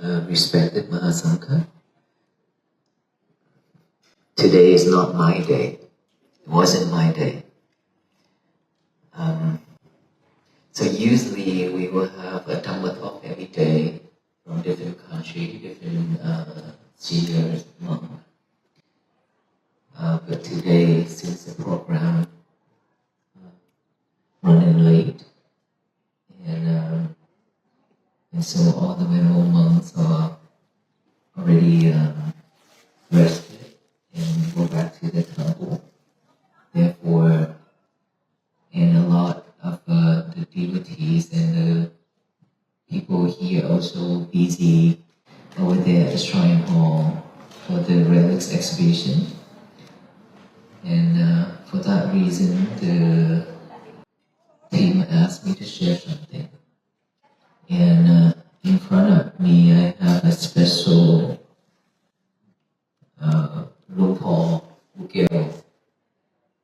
Respected Mahasangha, today is not my day. It wasn't my day. So usually we will have a Dhamma talk every day from different country, different seniors, monks. But today, since the program running late, and so all the venerable monks are already rested and go back to the temple. Therefore, and a lot of the devotees and the people here also busy over there at the shrine hall for the relics exhibition. And for that reason, the team asked me to share something. And in front of me, I have a special RuPaul Bukero,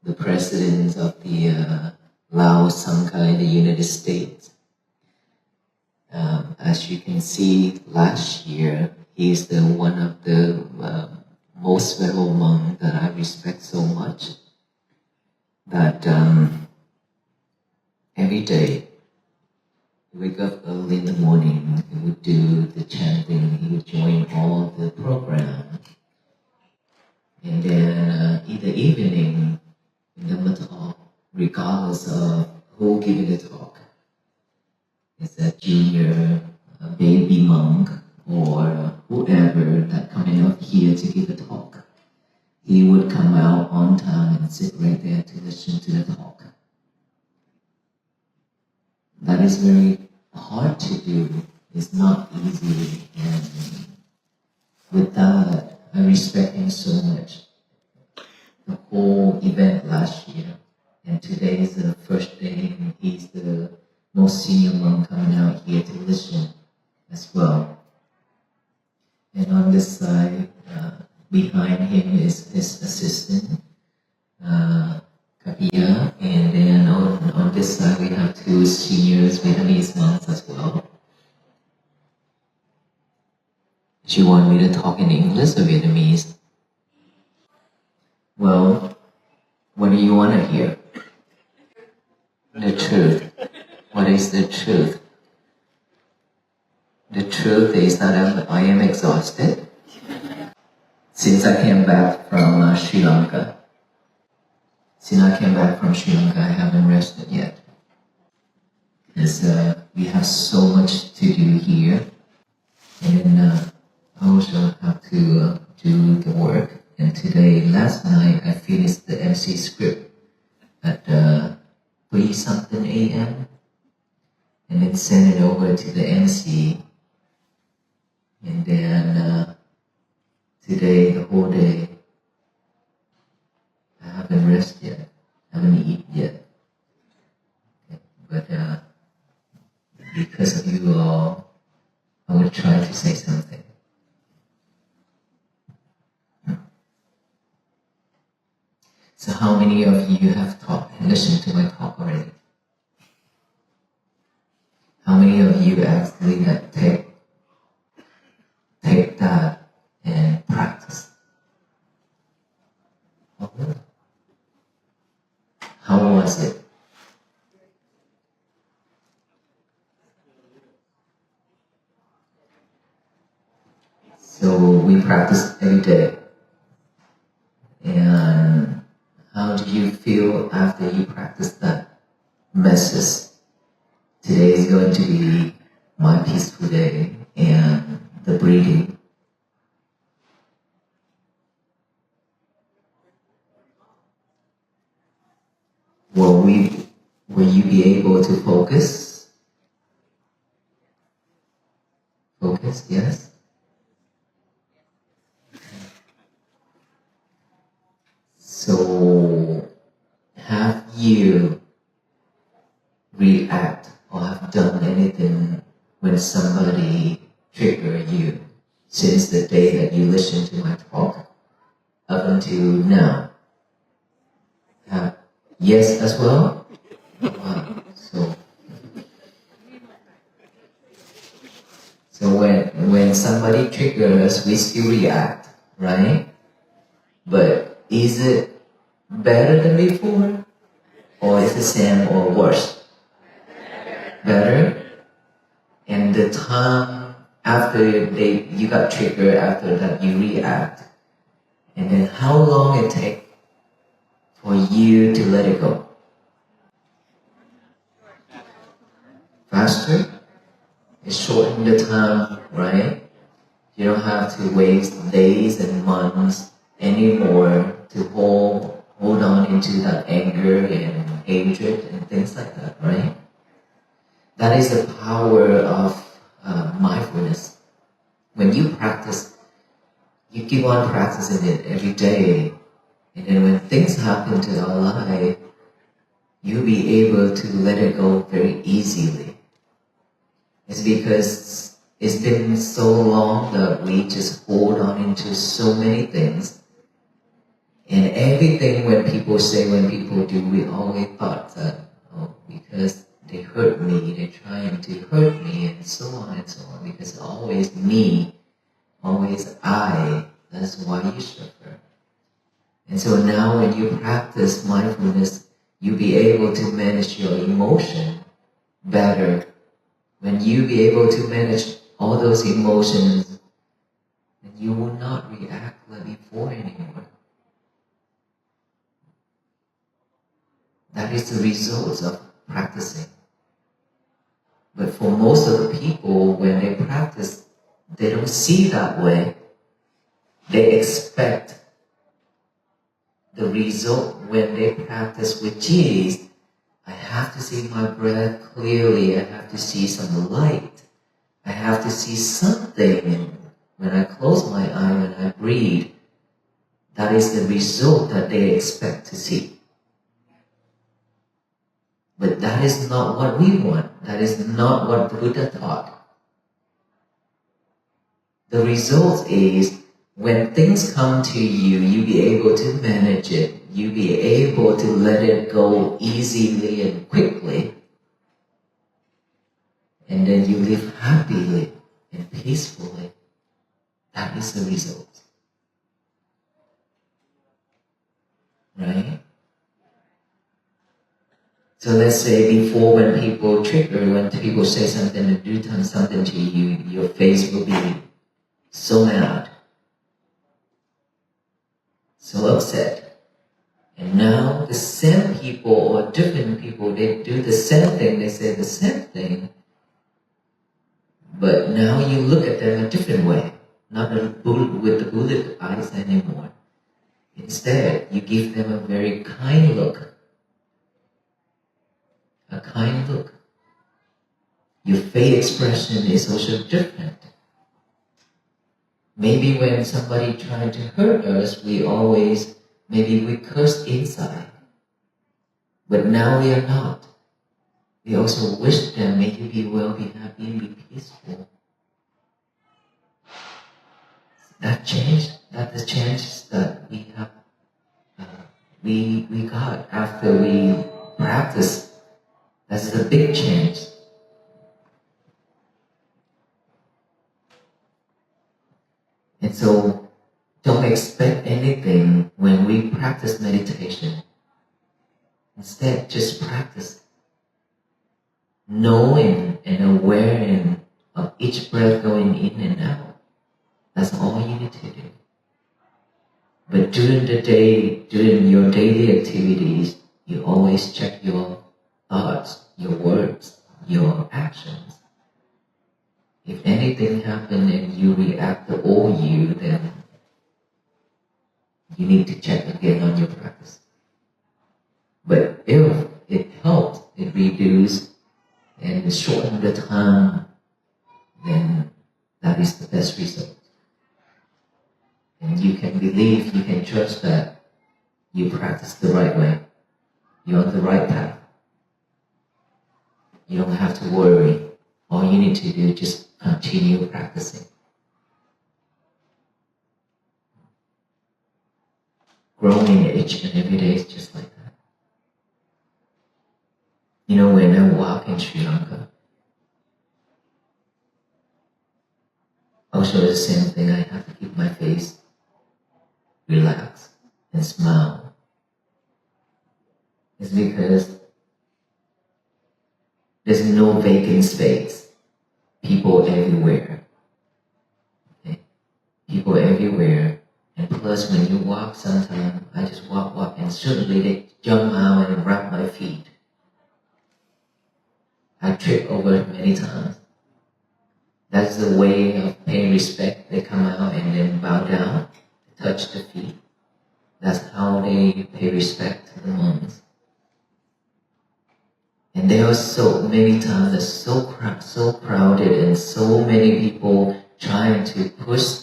the president of the Lao Sangha in the United States. As you can see, last year, he is one of the most venerable monk that I respect so much. That every day, he would wake up early in the morning, he would do the chanting, he would join all the program. And then in the evening, in the talk, regardless of who giving the talk, it's a junior, a baby monk, or whoever that coming up here to give a talk, he would come out on time and sit right there to listen to the talk. That is very hard to do. It's not easy. And with that, I respect him so much. The whole event last year, and today is the first day, and he's the most senior monk coming out here to listen as well. And on this side, behind him is his assistant, Kapiya, and then on this side we have two seniors Vietnamese monks as well. Do you want me to talk in English or Vietnamese? Well, what do you want to hear? The truth. What is the truth? The truth is that I am exhausted. Since I came back from Sri Lanka. Since I came back from Sri Lanka, I haven't rested yet. Because we have so much to do here. And I also have to do the work. And today, last night, I finished the MC script at 3-something a.m. and then sent it over to the MC. And then today, the whole day, I haven't rested yet, I haven't eaten yet. Okay. But because of you all, I will try to say something. So how many of you have talked and listened to my talk already? How many of you actually take that and practice? Oh, really? How was it? So we practice every day. And how do you feel after you practice that message? Today is going to be my peaceful day and the breathing. Will you be able to focus? Focus, yes? So, have you react or have done anything when somebody triggered you since the day that you listened to my talk up until now? Yes as well? Wow. So when somebody triggers us, we still react, right? But is it better than before? Or is it the same or worse? Better? And the time after you got triggered, after that you react. And then how long it takes for you to let it go? Faster? It shortens the time, right? You don't have to waste days and months anymore to hold on into that anger and hatred and things like that, right? That is the power of mindfulness. When you practice, you keep on practicing it every day, and then when things happen to our life, you'll be able to let it go very easily. It's because it's been so long that we just hold on into so many things. And everything when people say, when people do, we always thought that, oh, because they hurt me, they're trying to hurt me, and so on and so on, because it's always me, always I, that's why you suffer. And so now when you practice mindfulness, you'll be able to manage your emotion better. When you be able to manage all those emotions, then you will not react like before anymore. That is the result of practicing. But for most of the people, when they practice, they don't see that way. They expect the result when they practice, which is, I have to see my breath clearly, I have to see some light, I have to see something. When I close my eye, when I breathe, that is the result that they expect to see. But that is not what we want. That is not what the Buddha taught. The result is, when things come to you, you be able to manage it. You be able to let it go easily and quickly. And then you live happily and peacefully. That is the result. Right? So let's say before, when people trigger, when people say something or do something to you, your face will be so mad, so upset. And now the same people or different people, they do the same thing, they say the same thing, but now you look at them a different way, not with the bullet eyes anymore. Instead, you give them a very kind look. A kind look. Your face expression is also different. Maybe when somebody trying to hurt us, maybe we curse inside. But now we are not. We also wish them, may you be well, be happy, and be peaceful. That change, that the change that we have, we got after we practice. That's the big change. And so, don't expect anything when we practice meditation. Instead, just practice. Knowing and aware of each breath going in and out. That's all you need to do. But during the day, during your daily activities, you always check your thoughts, your words, your actions. If anything happens and you react to all you, then you need to check again on your practice. But if it helps, it reduces and shortens the time, then that is the best result. And you can believe, you can trust that you practice the right way. You're on the right path. You don't have to worry. All you need to do is just continue practicing. Growing each and every day is just like that. You know, when I walk in Sri Lanka, Also the same thing, I have to keep my face relaxed and smile. It's because there's no vacant space. People everywhere. Okay? People everywhere. And plus when you walk sometimes, I just walk, and suddenly they jump out and grab my feet. I trip over many times. That's the way of paying respect. They come out and then bow down, touch the feet. That's how they pay respect to the monks. And there are so many times that's so crowded and so many people trying to push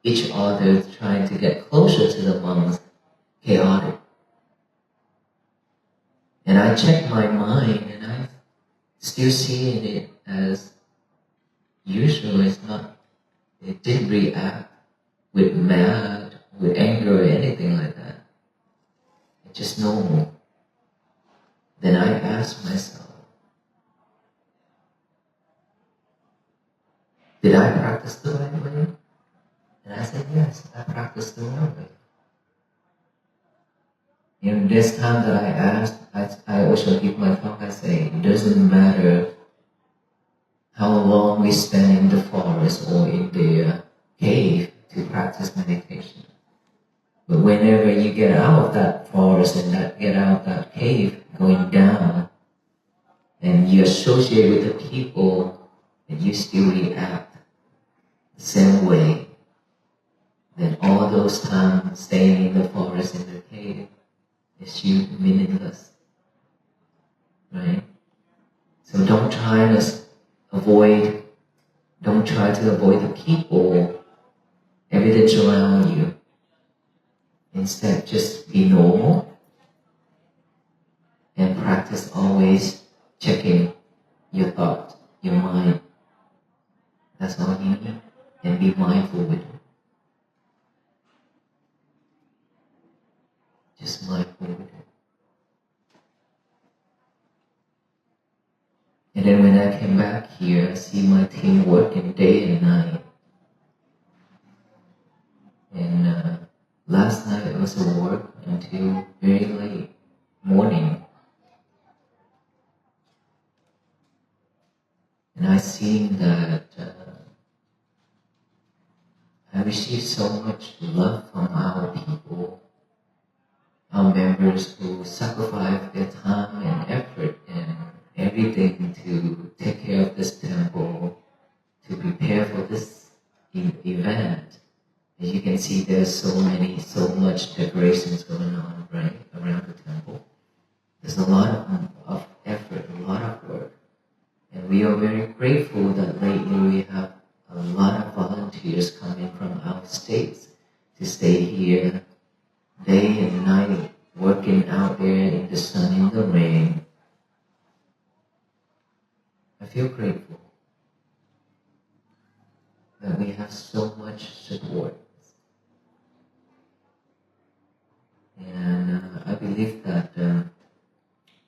each other, trying to get closer to the monks, chaotic. And I check my mind and I still seeing it as usual. It's not, it didn't react with mad, with anger or anything like that. It's just normal. Then I ask myself, did I practice the right way? And I said, yes, I practiced the right way. In this time that I asked, I also give my talk, I say, it doesn't matter how long we spend in the forest or in the cave to practice meditation. But whenever you get out of that forest and get out of that cave, going down, and you associate with the people, and you still react the same way, then all those times staying in the forest, in the cave, is meaningless. Right? So don't try to avoid the people, everything around you. Instead, just be normal and practice always checking your thought, your mind. That's all you need. And be mindful with it. Just mindful with it. And then when I came back here, I see my team working day and night. And last night I also worked until very late morning. And I seen that I received so much love from our people, our members who sacrifice their time and effort and everything to take care of this temple, to prepare for this event. As you can see, there's so much decorations going on right around the temple. There's a lot of effort, a lot of work. And we are very grateful that lately we have a lot of volunteers coming from our states to stay here day and night, working out there in the sun, in the rain. I feel grateful that we have so much support. And I believe that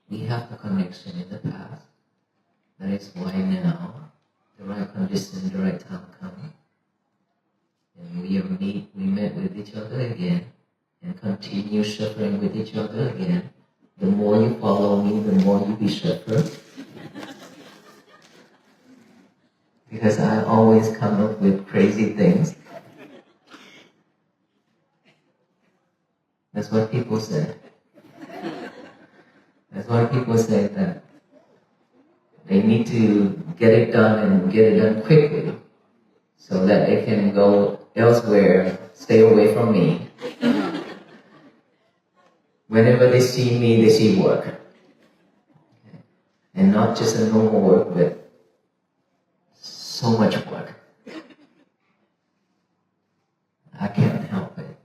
we have the connection in the past. That is why now the right condition, the right time coming. And we met with each other again and continue suffering with each other again. The more you follow me, the more you be suffer. Because I always come up with crazy things. That's what people say. That's why people say that they need to get it done and get it done quickly so that they can go elsewhere, stay away from me. Whenever they see me, they see work. Okay. And not just a normal work, but so much work. I can't help it.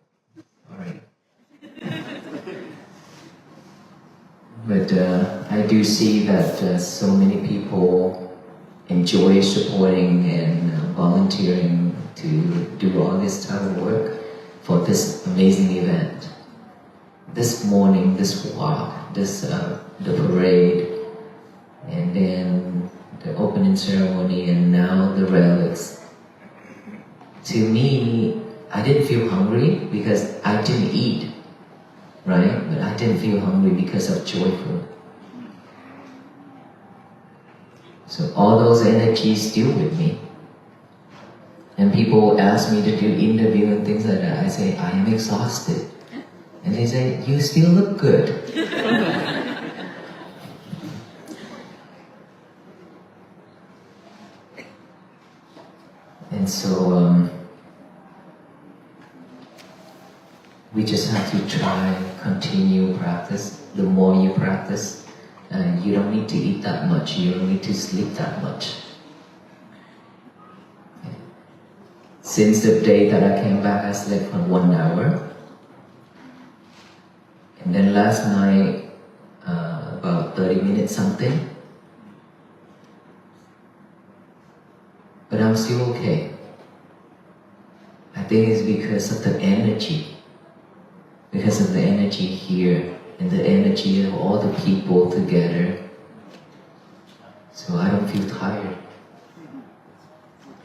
Sorry. But I do see that so many people enjoy supporting and volunteering to do all this type of work for this amazing event. This morning, this walk, the parade, and then the opening ceremony, and now the relics. to me, I didn't feel hungry because I didn't eat, right? But I didn't feel hungry because of joyful. So all those energies still with me. And people ask me to do interview and things like that. I say, I am exhausted. And they say, you still look good. And so we just have to try, continue practice. The more you practice, you don't need to eat that much, you don't need to sleep that much. Since the day that I came back, I slept for 1 hour. And then last night, about 30 minutes something. But I'm still okay. I think it's because of the energy. Because of the energy here and the energy of all the people together. So I don't feel tired.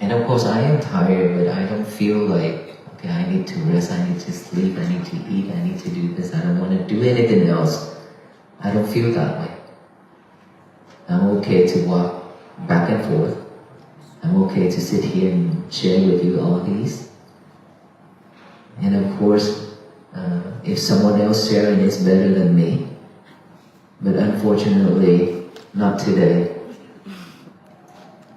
And of course I am tired, but I don't feel like, okay, I need to rest, I need to sleep, I need to eat, I need to do this, I don't want to do anything else. I don't feel that way. I'm okay to walk back and forth. I'm okay to sit here and share with you all these. And of course, if someone else sharing is better than me, but unfortunately, not today.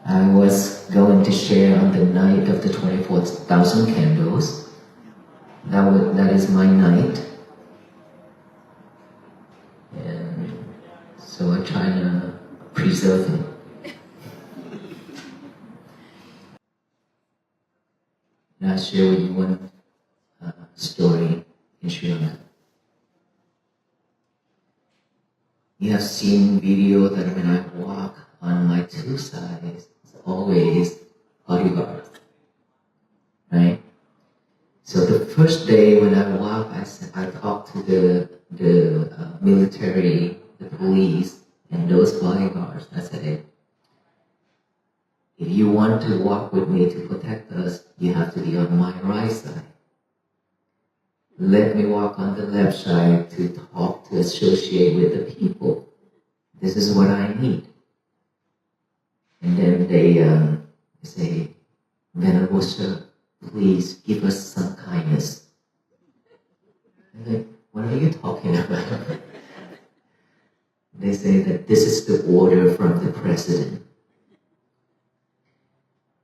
I was going to share on the night of the 24,000 candles. That is my night. And so I try to preserve it. And I'll share with you one story in Sri Lanka. You have seen video that when I walk on my two sides, it's always bodyguards, right? So the first day when I walk, I talked to the military, the police, and those bodyguards. I said, if you want to walk with me to protect us, you have to be on my right side. Let me walk on the left side to talk, to associate with the people. This is what I need. And then they say, Venerable Sir, please give us some kindness. I'm like, what are you talking about? They say that this is the order from the president.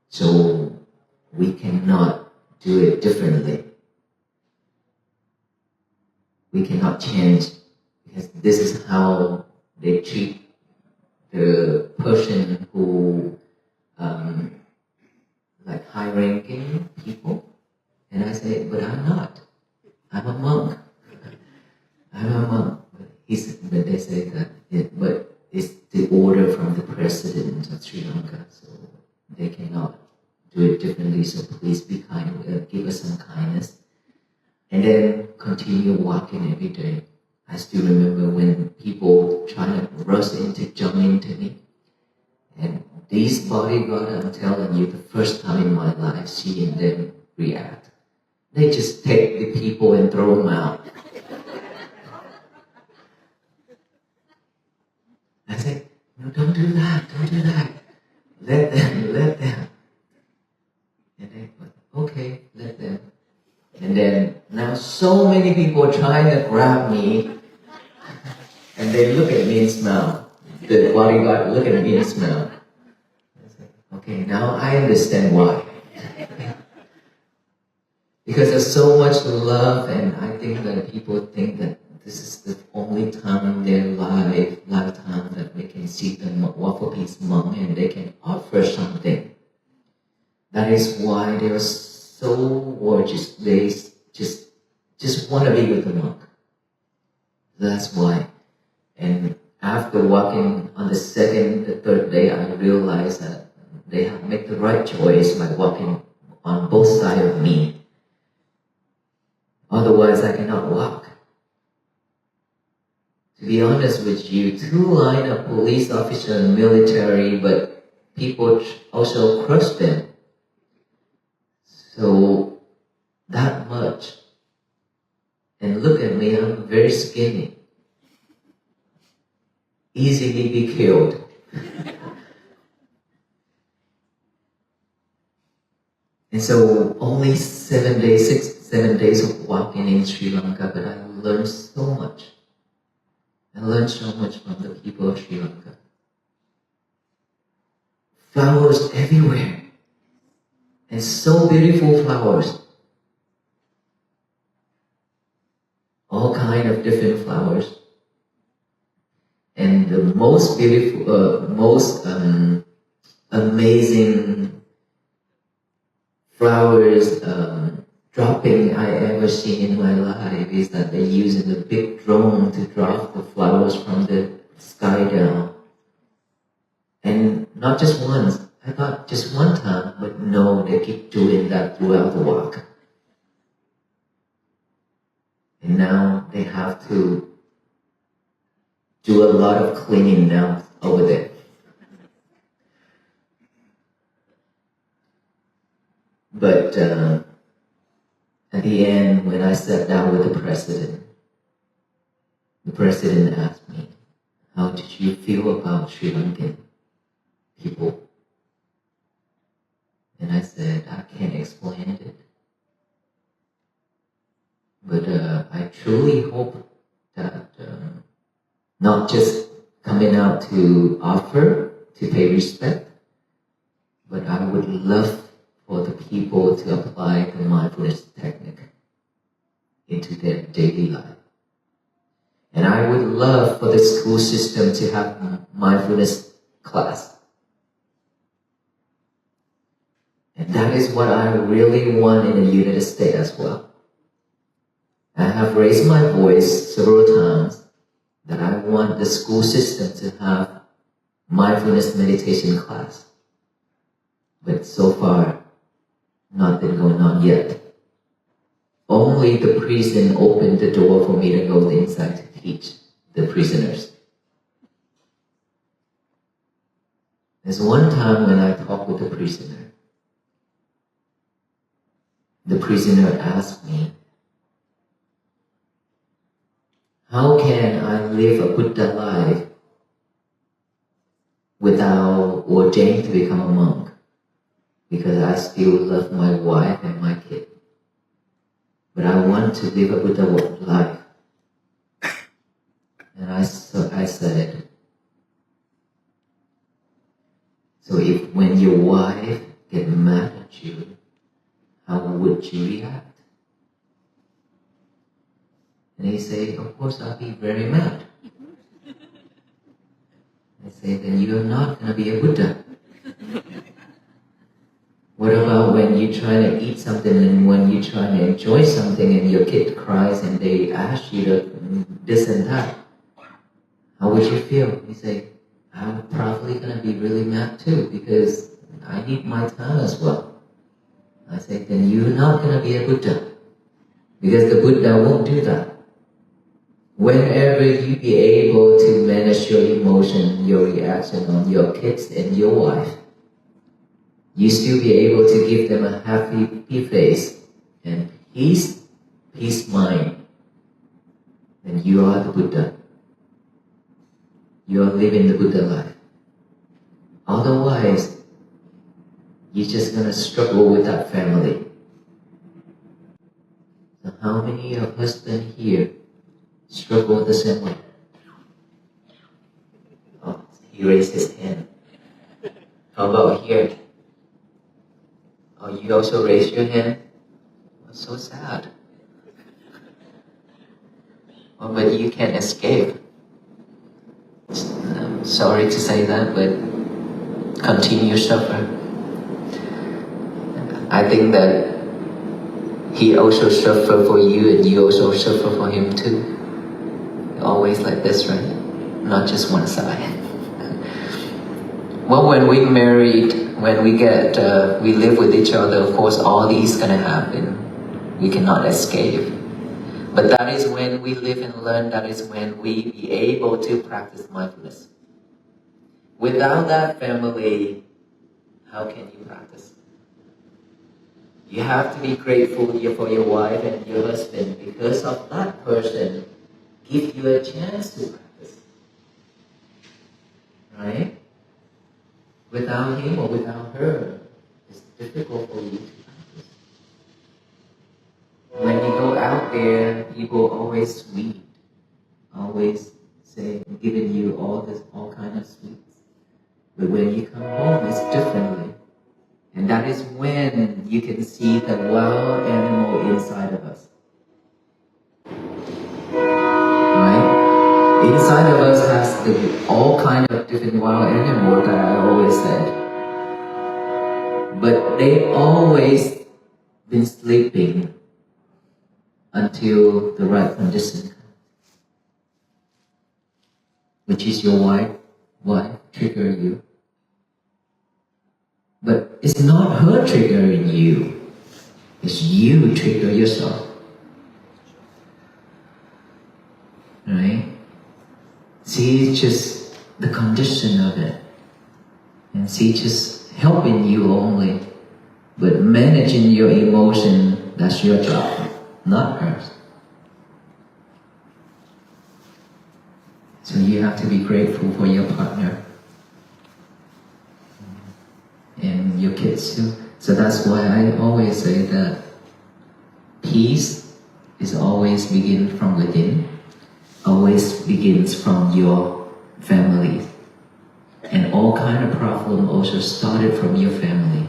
So we cannot do it differently. We cannot change, because this is how they treat the person who, like high-ranking people. And I say, but I'm not. I'm a monk. I'm a monk. But they say that, but it's the order from the president of Sri Lanka, so they cannot do it differently. So please be kind, give us some kindness. And then continue walking every day. I still remember when people try to rush jump into me. And these bodyguards, I'm telling you, the first time in my life seeing them react, they just take the people and throw them out. I said, no, don't do that, don't do that. Let them. And they, okay, let them. And then now so many people are trying to grab me, and they look at me and smile. The bodyguard look at me and smile. Okay, now I understand why. Because there's so much love, and I think that people think that this is the only time in their lifetime that they can see the Waffle Peace monk and they can offer something. That is why they are so gorgeous. They just want to be with the monk. That's why. And after walking on the third day, I realized that they have made the right choice by walking on both sides of me. Otherwise, I cannot walk. To be honest with you, two line of police officers and military, but people also crush them. So that much. And look at me, I'm very skinny. Easily be killed. And so only 7 days, 7 days of walking in Sri Lanka, but I learned so much. I learned so much from the people of Sri Lanka. Flowers everywhere. And so beautiful flowers. All kind of different flowers. And the most beautiful, most amazing flowers dropping I ever seen in my life is that they're using a big drone to drop the flowers from the sky down. And not just once, I thought just one time, but no, they keep doing that throughout the walk. And now they have to do a lot of cleaning now over there. But at the end, when I sat down with the president asked me, how did you feel about Sri Lankan people? And I said, I can't explain it. But I truly hope that not just coming out to offer, to pay respect, but I would love for the people to apply the mindfulness technique into their daily life. And I would love for the school system to have mindfulness class. And that is what I really want in the United States as well. I have raised my voice several times that I want the school system to have mindfulness meditation class. But so far, nothing going on yet. Only the prison opened the door for me to go inside to teach the prisoners. There's one time when I talked with the prisoner asked me, how can I live a Buddha life without ordaining to become a monk? Because I still love my wife and my kid. But I want to live a Buddha life. And I said, so if when your wife get mad at you, how would you react? And he said, of course I'll be very mad. I said, then you're not going to be a Buddha. What about when you're trying to eat something and when you're trying to enjoy something and your kid cries and they ask you to this and that? How would you feel? He said, I'm probably going to be really mad too because I need my time as well. I said, then you're not going to be a Buddha because the Buddha won't do that. Whenever you be able to manage your emotion, your reaction on your kids and your wife, you still be able to give them a happy face and peace mind, then you are the Buddha. You are living the Buddha life. Otherwise, you're just going to struggle with that family. So how many of husbands here struggle the same way? Oh, he raised his hand. How about here? Oh, you also raised your hand? Oh, so sad. Oh, but you can't escape. I'm sorry to say that, but continue suffer. I think that he also suffered for you and you also suffer for him too. Always like this, right? Not just one side. Well, when we married, when we live with each other, of course, all these gonna happen. We cannot escape. But that is when we live and learn, that is when we be able to practice mindfulness. Without that family, how can you practice? You have to be grateful for your wife and your husband because of that person give you a chance to practice. Right? Without him or without her, it's difficult for you to practice. When you go out there, people always sweet, always say, giving you all kind of sweets. But when you come home, it's differently. And that is when you can see the wild animal inside of us. Right? Inside of us has all kind of different wild animals that I always said. But they always been sleeping until the right condition comes. Which is your wife trigger you. But it's not her triggering you. It's you trigger yourself. Right? See, it's just the condition of it. And see, just helping you only. But managing your emotion, that's your job, not hers. So you have to be grateful for your partner. And your kids too. So that's why I always say that peace is always begin from within, always begins from your family. And all kind of problem also started from your family.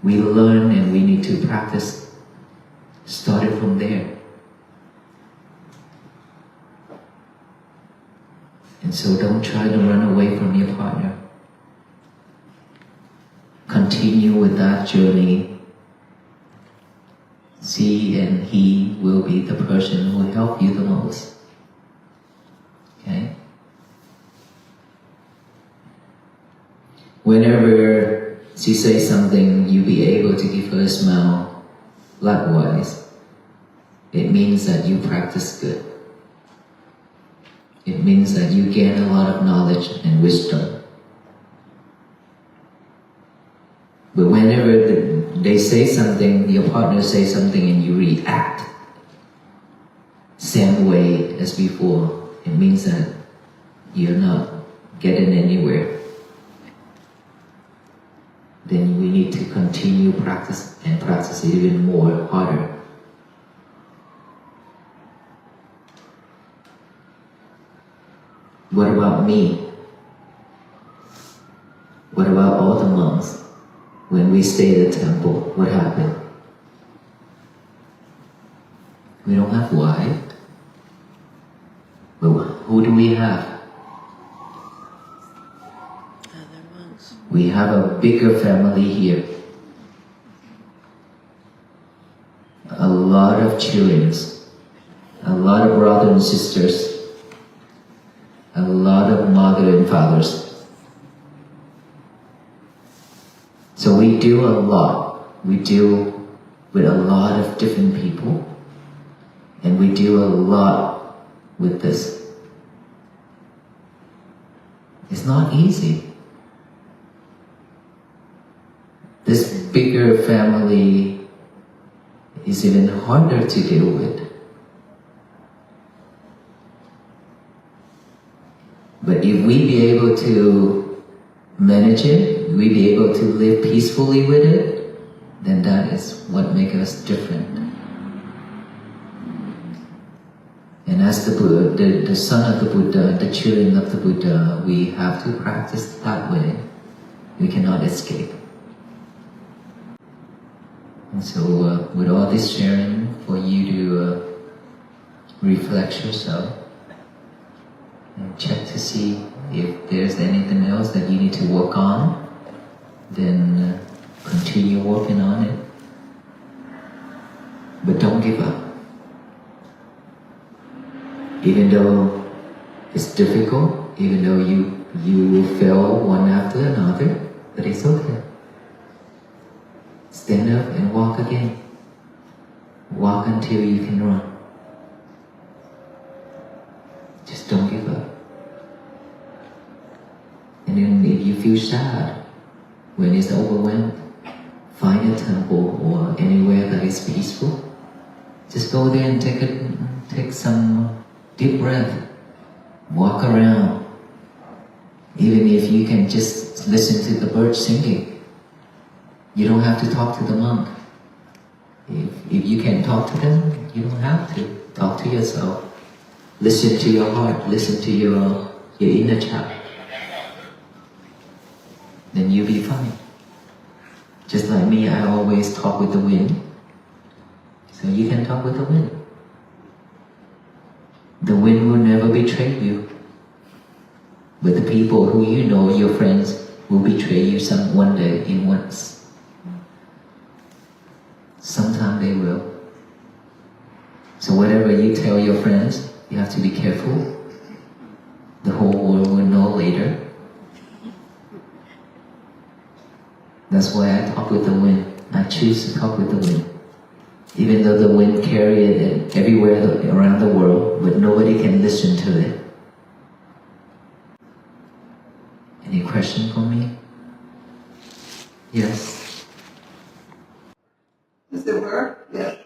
We learn and we need to practice, started from there. And so don't try to run away from your partner. Continue with that journey. See, and he will be the person who will help you the most. Okay? Whenever she says something, you'll be able to give her a smile. Likewise, it means that you practice good. It means that you gain a lot of knowledge and wisdom. But whenever they say something, your partner says something and you react same way as before, it means that you're not getting anywhere. Then we need to continue practice and practice even more harder. What about me? What about all the monks? When we stay at the temple, what happened? We don't have wife. But who do we have? Other monks. We have a bigger family here. A lot of children, a lot of brothers and sisters, a lot of mothers and fathers. So we do a lot. We deal with a lot of different people. And we do a lot with this. It's not easy. This bigger family is even harder to deal with. But if we be able to manage it, we be able to live peacefully with it, then that is what makes us different. And as the son of the Buddha, the children of the Buddha, we have to practice that way. We cannot escape. And so with all this sharing, for you to reflect yourself and check to see if there's anything else that you need to work on, then continue working on it. But don't give up. Even though it's difficult, even though you will fail one after another, but it's okay. Stand up and walk again. Walk until you can run. Just don't give up. And then if you feel sad, when it's overwhelmed, find a temple or anywhere that is peaceful. Just go there and take some deep breath. Walk around. Even if you can just listen to the birds singing. You don't have to talk to the monk. If you can talk to them, you don't have to. Talk to yourself. Listen to your heart. Listen to your inner child. Then you'll be fine. Just like me, I always talk with the wind. So you can talk with the wind. The wind will never betray you. But the people who you know, your friends, will betray you one day in once. Sometime they will. So whatever you tell your friends, you have to be careful. The whole world will know later. That's why I talk with the wind. I choose to talk with the wind. Even though the wind carries it everywhere around the world, but nobody can listen to it. Any question for me? Yes. Does it work? Yes.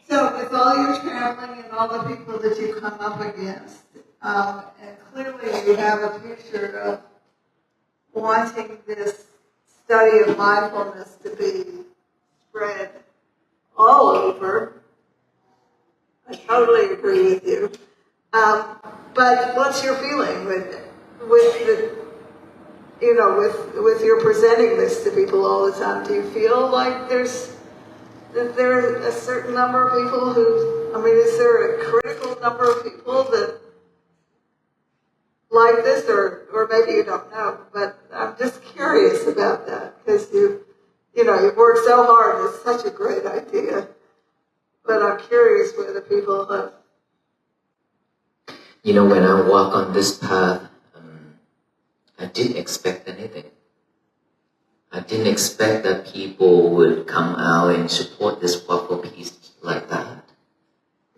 So with all your traveling and all the people that you come up against, and clearly you have a picture of wanting this study of mindfulness to be spread all over. I totally agree with you. But what's your feeling with your presenting this to people all the time? Do you feel like there's a certain number of people is there a critical number of people that like this, or maybe you don't know, but I'm just curious about that, because you've worked so hard. It's such a great idea, but I'm curious whether people have. When I walk on this path, I didn't expect anything. I didn't expect that people would come out and support this walk for peace like that.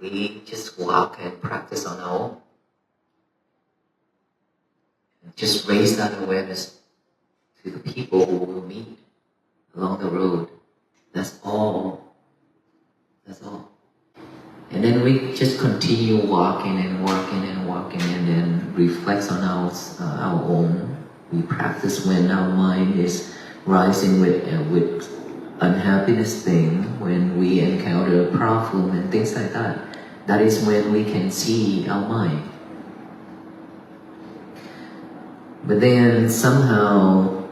We just walk and practice on our own. Just raise that awareness to the people who will meet along the road. That's all. That's all. And then we just continue walking and walking and walking, and then reflect on our own. We practice when our mind is rising with unhappiness thing, when we encounter a problem and things like that. That is when we can see our mind. But then somehow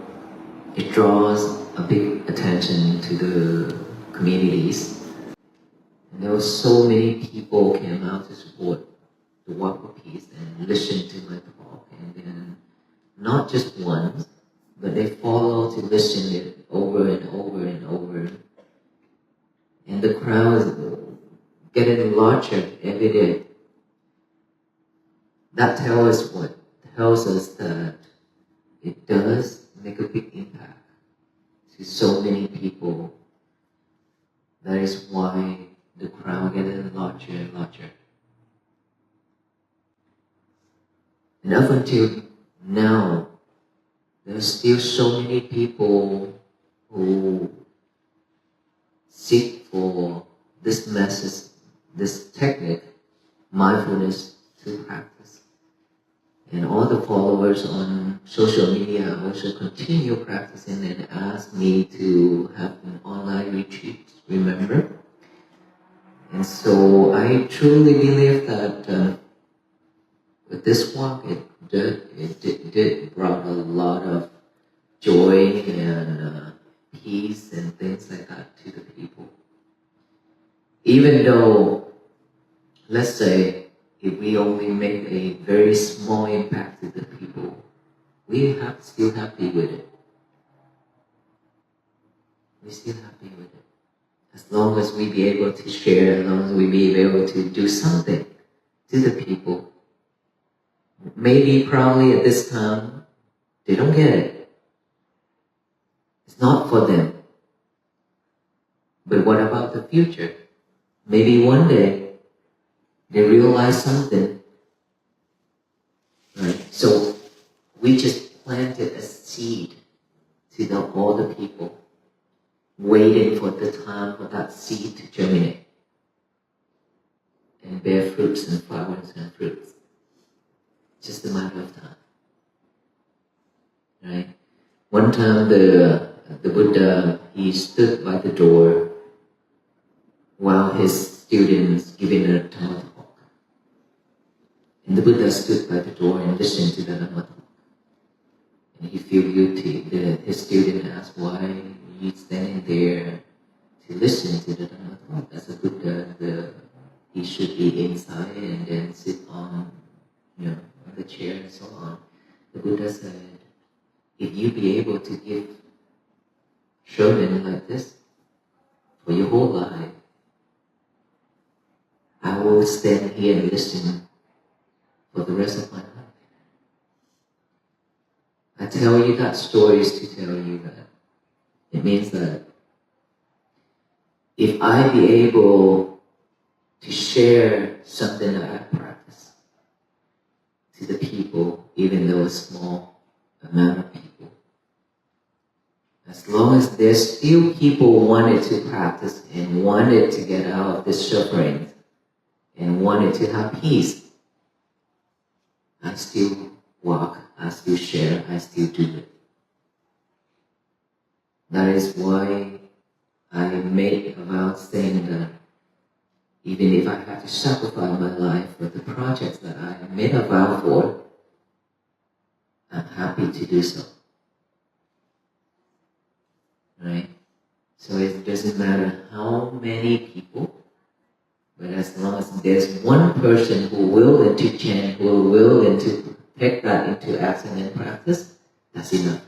it draws a big attention to the communities. And there were so many people came out to support the Walk for Peace and listen to my talk. And then not just once, but they follow to listen it over and over and over. And the crowd is getting larger every day. That tells us that it does make a big impact to so many people. That is why the crowd getting larger and larger. And up until now, there are still so many people who seek for this message, this technique, mindfulness, to practice. And all the followers on social media also continue practicing and ask me to have an online retreat, remember? And so I truly believe that with this walk, it did brought a lot of joy and peace and things like that to the people. Even though, let's say, if we only make a very small impact to the people, we still happy with it. We're still happy with it. As long as we be able to share, as long as we be able to do something to the people. Maybe probably at this time, they don't get it. It's not for them. But what about the future? Maybe one day, they realize something, right? So we just planted a seed to all the people. waiting for the time for that seed to germinate and bear fruits and flowers and fruits. Just a matter of time. Right? One time the Buddha, he stood by the door while his students giving a Dhamma talk. And the Buddha stood by the door and listened to the Dhamma talk. And he felt guilty. His student asked, why are you standing there to listen to the Dhamma talk? As a Buddha, he should be inside and then sit on, on the chair and so on. The Buddha said, if you be able to give sermon like this for your whole life, I will stand here and listen for the rest of my life. I tell you that stories to tell you that it means that if I be able to share something that I practice to the people, even though a small amount of people, as long as there's still people wanted to practice and wanted to get out of this suffering and wanted to have peace, I still walk, I still share, I still do it. That is why I made a vow saying that even if I have to sacrifice my life for the projects that I made a vow for, I'm happy to do so. Right? So it doesn't matter how many people, but as long as there's one person who willing to chant, who willing to take that into action and practice, that's enough.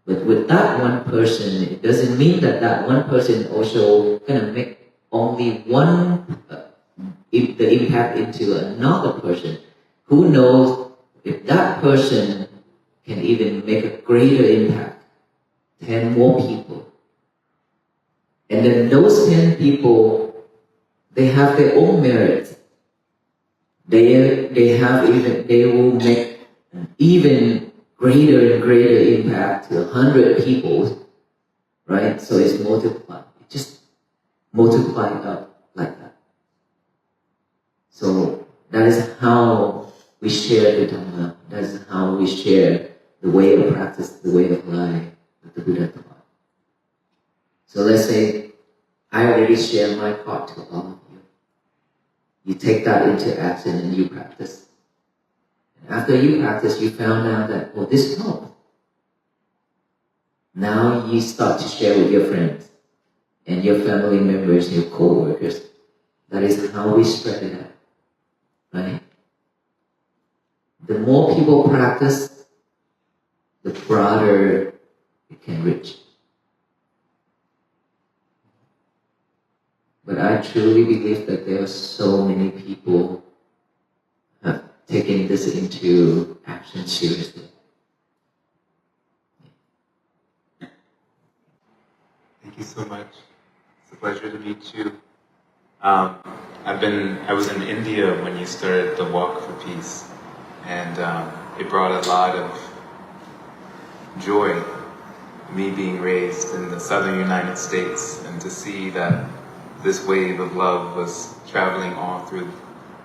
But with that one person, it doesn't mean that that one person also gonna make only one the impact into another person. Who knows if that person can even make a greater impact, 10 more people. And then those 10 people, they have their own merits. They will make even greater and greater impact to 100 people, right? So it's multiplied. It just multiplied up like that. So that is how we share the Dhamma. That is how we share the way of practice, the way of life that the Buddha taught. So let's say I already share my thought to all of you. You take that into action and you practice. And after you practice, you found out that, oh, this helped. Now you start to share with your friends and your family members, your co-workers. That is how we spread it out. Right? The more people practice, the broader it can reach. But I truly believe that there are so many people taking this into action seriously. Thank you so much. It's a pleasure to meet you. I was in India when you started the Walk for Peace, and it brought a lot of joy, me being raised in the southern United States, and to see that this wave of love was traveling all through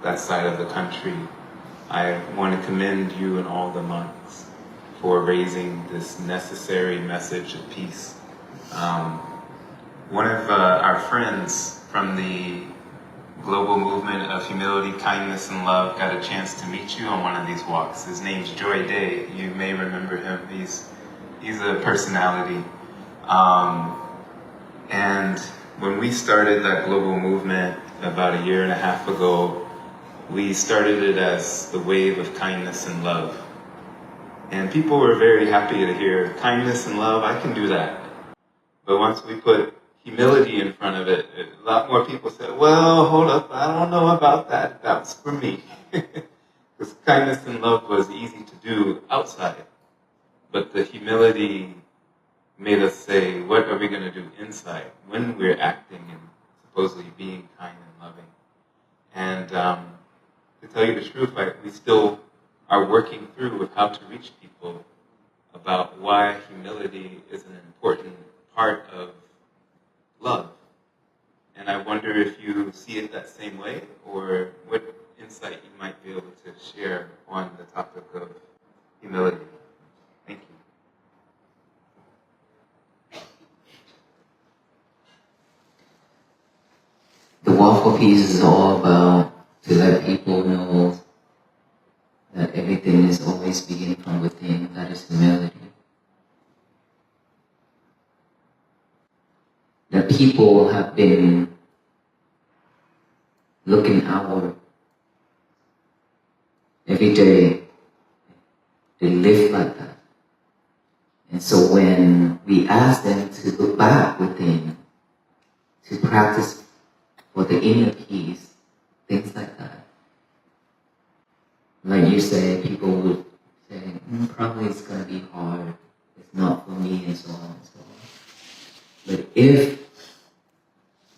that side of the country. I want to commend you and all the monks for raising this necessary message of peace. One of our friends from the global movement of humility, kindness, and love got a chance to meet you on one of these walks. His name's Joy Day. You may remember him. He's a personality. And when we started that global movement about 1.5 years ago, we started it as the wave of kindness and love. And people were very happy to hear kindness and love, I can do that. But once we put humility in front of it, a lot more people said, well, hold up, I don't know about that. That's for me. Because kindness and love was easy to do outside. But the humility made us say, what are we going to do inside when we're acting and supposedly being kind and loving? And to tell you the truth, we still are working through with how to reach people about why humility is an important part of wonder if you see it that same way, or what insight you might be able to share on the topic of humility. Thank you. The Walk for Peace is all about to let people know that everything is always begin from within. That is humility. That people have been looking outward every day. They live like that. And so when we ask them to look back within, to practice for the inner peace, things like that. Like you say, people would say, probably it's going to be hard, it's not for me, and so on and so on. But if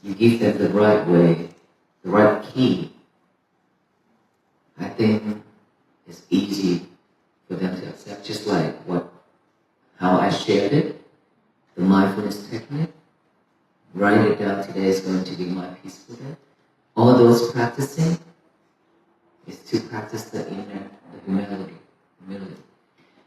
you give them the right way, the right key, I think it's easy for them to accept, just like how I shared it, the mindfulness technique. Write it down, today is going to be my peaceful day. All those practicing is to practice the humility.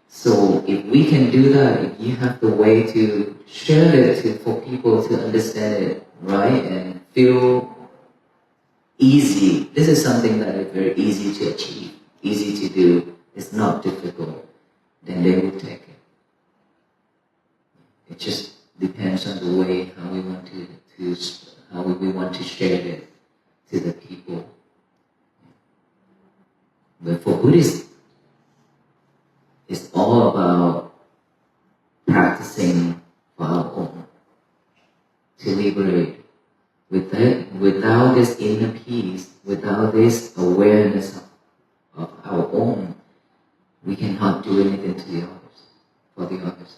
So if we can do that, if you have the way to share it for people to understand it right and feel easy, this is something that is very easy to achieve, easy to do, it's not difficult, then they will take it. It just depends on the way how we want to share it to the people. But for Buddhists, it's all about practicing for our own, to liberate. Without this inner peace, without this awareness of our own, we cannot do anything to the others, for the others.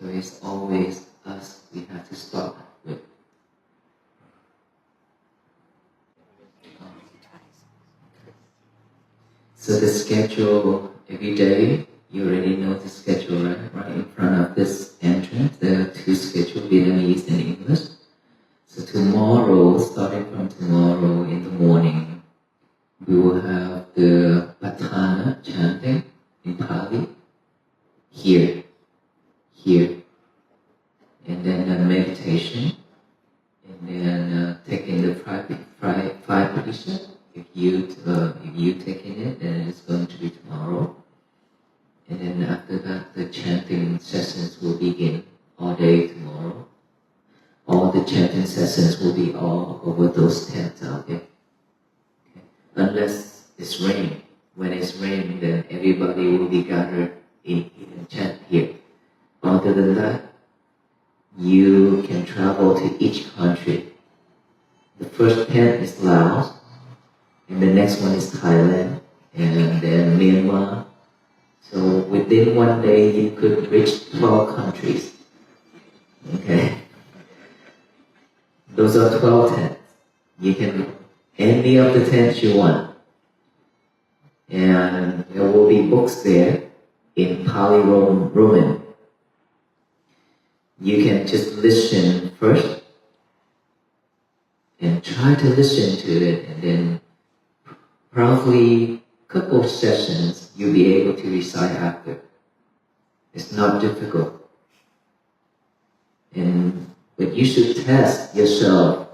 So it's always us we have to start with. So the schedule every day, you already know the schedule, right? Right in front of this entrance, there are two schedules, Vietnamese and English. So tomorrow, starting from tomorrow in the morning, we will have the Patana chanting in Pali, here. And then meditation, and then taking the five positions. If you taking it, then it's going to be tomorrow. And then after that, the chanting sessions will begin all day tomorrow. All the chanting sessions will be all over those tents out there. Okay. Unless it's raining. When it's raining, then everybody will be gathered in and chant here. Other than that, you can travel to each country. The first tent is Laos, and the next one is Thailand, and then Myanmar. So within one day, you could reach 12 countries. Okay? Those are 12 tents. You can any of the tents you want. And there will be books there in Pali Roman. You can just listen first and try to listen to it, and then probably a couple of sessions you'll be able to recite after. It's not difficult. But you should test yourself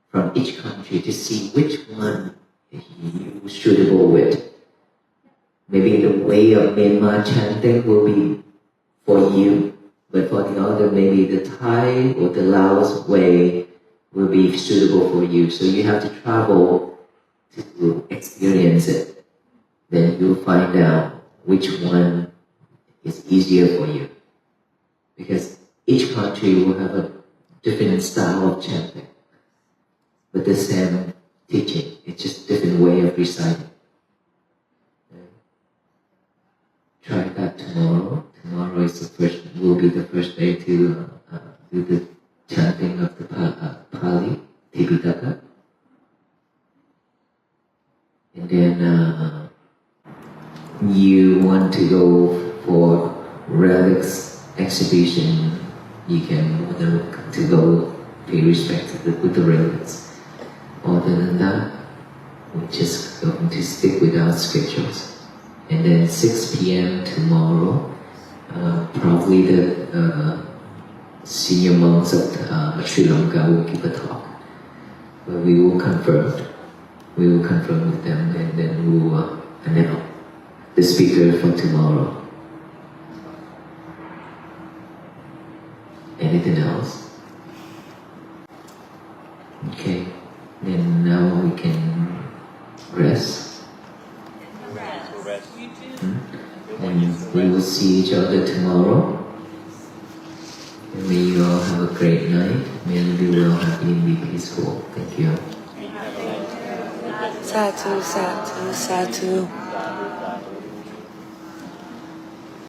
from each country to see which one you're suitable with. Maybe the way of Myanmar chanting will be for you, but for the other, maybe the Thai or the Laos way will be suitable for you. So you have to travel to experience it. Then you'll find out which one is easier for you. Because each country will have a different style of chanting, but the same teaching. It's just a different way of reciting. Try that tomorrow. Tomorrow will be the first day to do the chanting of the Pali, Tipitaka. And then you want to go for relics exhibition, you can order to go pay respect to the Buddha relics. Other than that, we're just going to stick with our scriptures. And then 6 p.m. tomorrow, probably the senior monks of Sri Lanka will give a talk. But we will confirm. We will confirm with them, and then we will announce the speaker for tomorrow. Anything else? Okay, then now we can rest. And we will see each other tomorrow. And may you all have a great night. May you be well, happy, and be peaceful. Thank you. Satu, satu, satu.